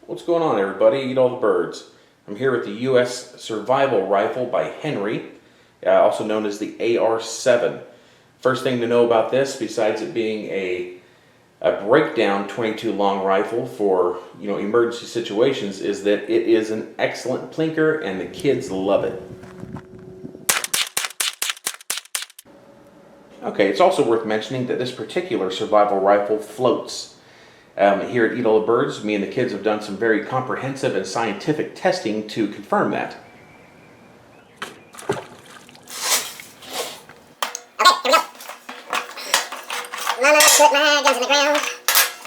What's going on, everybody? Eat all the birds. I'm here with the U.S. Survival Rifle by Henry, also known as the AR-7. First thing to know about this, besides it being a breakdown 22 long rifle for emergency situations, is that it is an excellent plinker and the kids love it. Okay, it's also worth mentioning that this particular survival rifle floats. Here at Eatallthebirds, me and the kids have done some very comprehensive and scientific testing to confirm that. Okay, here we go. Mama put my guns in the ground.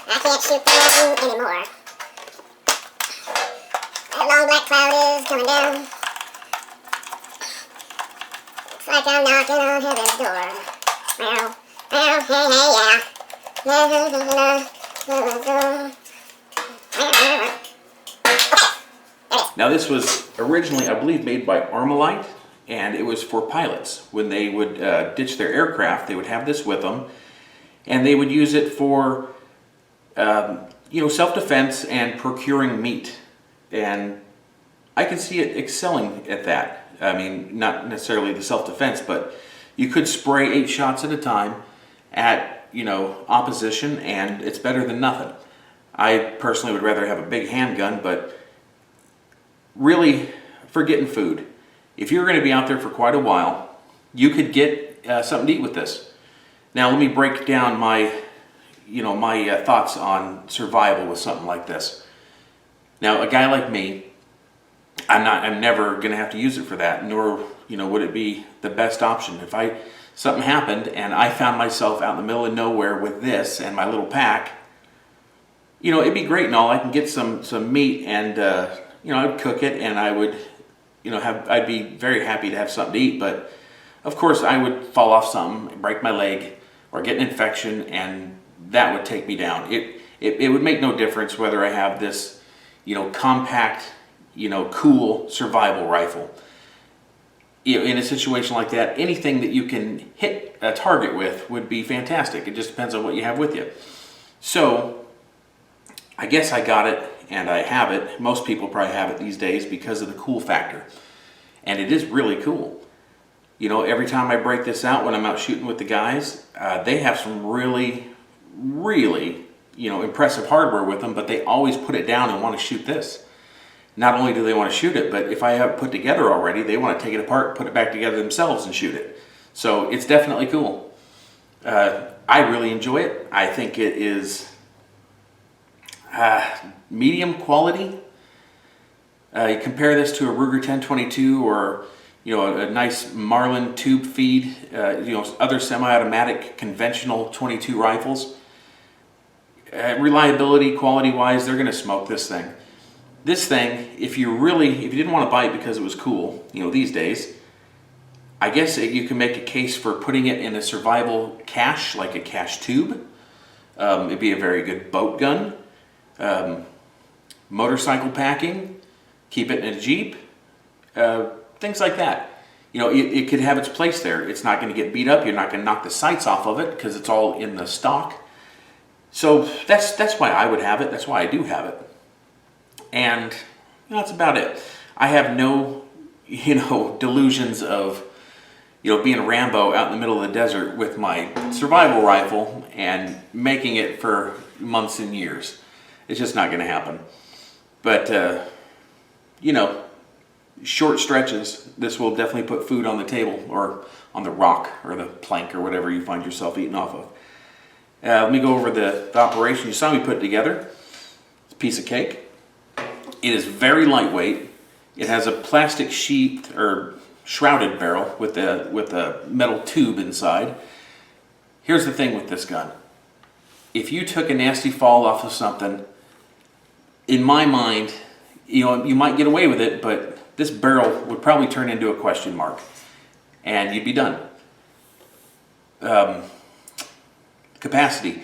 I can't shoot them anymore. That long black cloud is coming down. Looks like I'm knocking on heaven's door. Meow, meow, hey, yeah. Now this was originally, I believe, made by Armalite, and it was for pilots. When they would ditch their aircraft, they would have this with them, and they would use it for self-defense and procuring meat. And I can see it excelling at that. I mean, not necessarily the self-defense, but you could spray 8 shots at a time at opposition, and it's better than nothing. I personally would rather have a big handgun, but really, for getting food, if you're going to be out there for quite a while, you could get something to eat with this. Now, let me break down my thoughts on survival with something like this. Now, a guy like me, I'm never going to have to use it for that, nor would it be the best option. If something happened and I found myself out in the middle of nowhere with this and my little pack, it'd be great and all. I can get some meat and I'd cook it, and I would I'd be very happy to have something to eat. But of course I would fall off something, break my leg, or get an infection, and that would take me down. It would make no difference whether I have this compact cool survival rifle. In a situation like that, anything that you can hit a target with would be fantastic. It just depends on what you have with you. So I guess I got it, and I have it. Most people probably have it these days because of the cool factor. And it is really cool. Every time I break this out when I'm out shooting with the guys, they have some really, really, impressive hardware with them, but they always put it down and want to shoot this. Not only do they want to shoot it, but if I have it put together already, they want to take it apart, put it back together themselves and shoot it. So it's definitely cool. I really enjoy it. I think it is medium quality. You compare this to a Ruger 1022 or a nice Marlin tube feed, other semi-automatic conventional 22 rifles. Reliability, quality-wise, they're going to smoke this thing. This thing, if you didn't want to buy it because it was cool, these days, I guess you can make a case for putting it in a survival cache, like a cache tube. It'd be a very good boat gun, motorcycle packing, keep it in a Jeep, things like that. It could have its place there. It's not going to get beat up. You're not going to knock the sights off of it because it's all in the stock. So that's why I would have it. That's why I do have it. And that's about it. I have no, delusions of, being Rambo out in the middle of the desert with my survival rifle and making it for months and years. It's just not going to happen. But, short stretches, this will definitely put food on the table or on the rock or the plank or whatever you find yourself eating off of. Let me go over the operation. You saw me put it together. It's a piece of cake. It is very lightweight. It has a plastic sheath or shrouded barrel with a metal tube inside. Here's the thing with this gun. If you took a nasty fall off of something, in my mind, you might get away with it, but this barrel would probably turn into a question mark, and you'd be done. Capacity.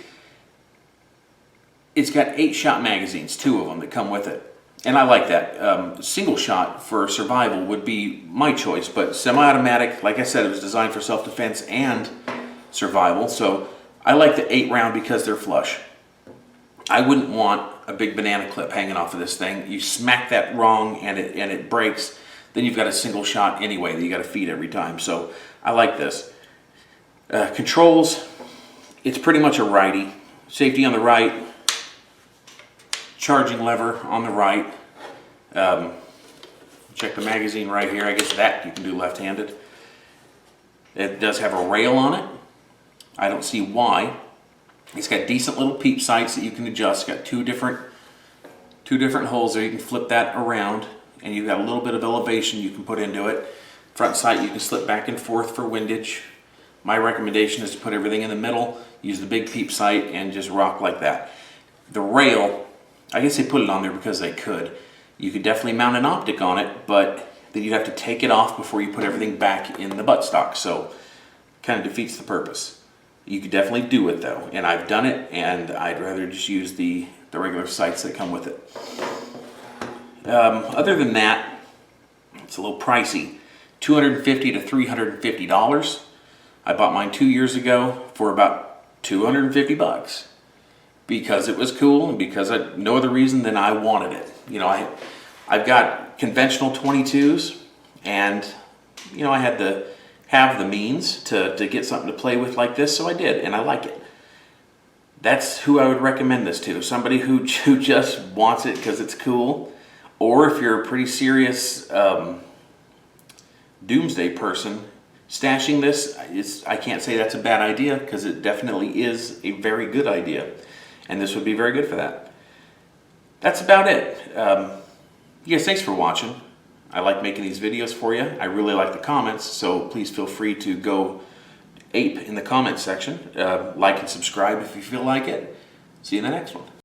It's got 8-shot magazines, 2 of them that come with it. And I like that. Single shot for survival would be my choice, but semi-automatic, like I said, it was designed for self-defense and survival, so I like the 8 round because they're flush. I wouldn't want a big banana clip hanging off of this thing. You smack that wrong and it breaks, then you've got a single shot anyway that you got to feed every time. So I like this. Controls, it's pretty much a righty. Safety on the right, charging lever on the right. Check the magazine right here. I guess that you can do left-handed. It does have a rail on it. I don't see why. It's got decent little peep sights that you can adjust. It's got two different holes there. You can flip that around, and you've got a little bit of elevation you can put into it. Front sight you can slip back and forth for windage. My recommendation is to put everything in the middle, use the big peep sight, and just rock like that. The rail, I guess they put it on there because they could. You could definitely mount an optic on it, but then you'd have to take it off before you put everything back in the buttstock, so kind of defeats the purpose. You could definitely do it though, and I've done it, and I'd rather just use the regular sights that come with it. Other than that, it's a little pricey. $250 to $350. I bought mine 2 years ago for about 250 bucks because it was cool and because no other reason than I wanted it. You know, I've got conventional 22s, and you know, I had to have the means to get something to play with like this, so I did, and I like it. That's who I would recommend this to. Somebody who just wants it because it's cool, or if you're a pretty serious doomsday person, stashing this, I can't say that's a bad idea because it definitely is a very good idea, and this would be very good for that. That's about it. You guys, thanks for watching. I like making these videos for you. I really like the comments, so please feel free to go ape in the comment section. Like and subscribe if you feel like it. See you in the next one.